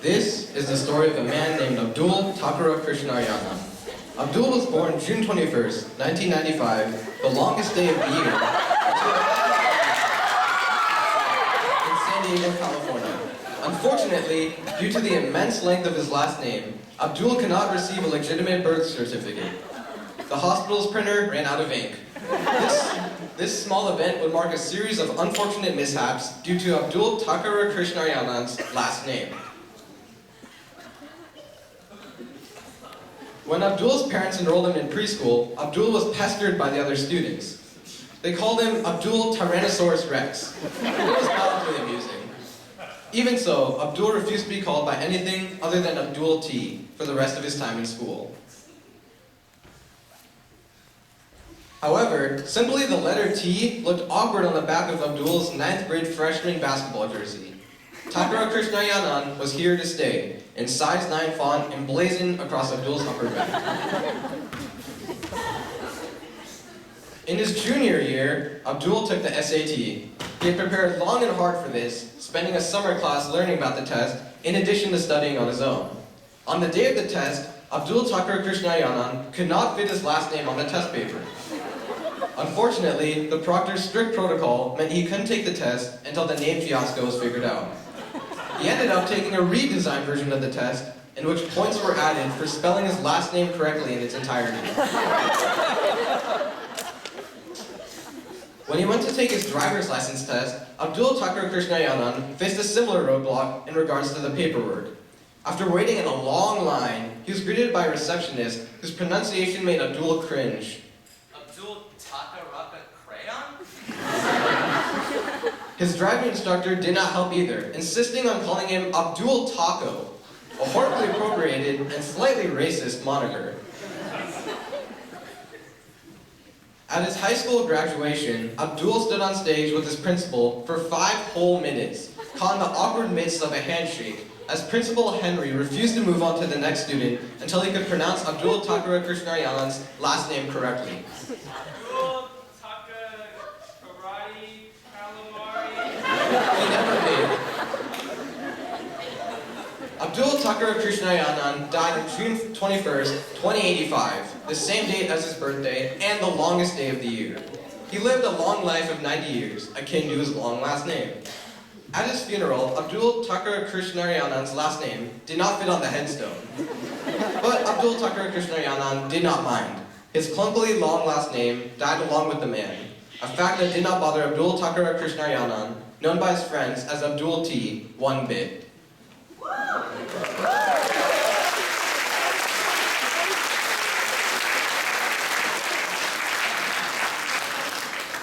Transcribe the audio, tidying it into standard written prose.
This is the story of a man named Abdul Takara Krishnaryanan. Abdul was born June 21st, 1995, the longest day of the year, in San Diego, California. Unfortunately, due to the immense length of his last name, Abdul cannot receive a legitimate birth certificate. The hospital's printer ran out of ink. This small event would mark a series of unfortunate mishaps due to Abdul Takara Krishnaryanan's last name. When Abdul's parents enrolled him in preschool, Abdul was pestered by the other students. They called him Abdul Tyrannosaurus Rex. It was mildly amusing. Even so, Abdul refused to be called by anything other than Abdul T for the rest of his time in school. However, simply the letter T looked awkward on the back of Abdul's 9th grade freshman basketball jersey. Takara Krishnaryanan was here to stay, in size 9 font emblazoned across Abdul's upper back. In his junior year, Abdul took the SAT. He had prepared long and hard for this, spending a summer class learning about the test, in addition to studying on his own. On the day of the test, Abdul Takara Krishnaryanan could not fit his last name on the test paper. Unfortunately, the proctor's strict protocol meant he couldn't take the test until the name fiasco was figured out. He ended up taking a redesigned version of the test, in which points were added for spelling his last name correctly in its entirety. When he went to take his driver's license test, Abdul Takara Krishnaryanan faced a similar roadblock in regards to the paperwork. After waiting in a long line, he was greeted by a receptionist whose pronunciation made Abdul cringe. Abdul Takaraka Crayon? His driving instructor did not help either, insisting on calling him Abdul Taco, a horribly appropriated and slightly racist moniker. At his high school graduation, Abdul stood on stage with his principal for 5 whole minutes, caught in the awkward midst of a handshake, as Principal Henry refused to move on to the next student until he could pronounce Abdul Takara Krishnaryanan's last name correctly. Abdul Taka Karate Calamari. He never did. Abdul Takara Krishnaryanan died on June 21st, 2085, the same date as his birthday and the longest day of the year. He lived a long life of 90 years, akin to his long last name. At his funeral, Abdul Takara Krishnaryanan's last name did not fit on the headstone. But Abdul Takara Krishnaryanan did not mind. His clunkily long last name died along with the man, a fact that did not bother Abdul Takara Krishnaryanan, known by his friends as Abdul T, one bit.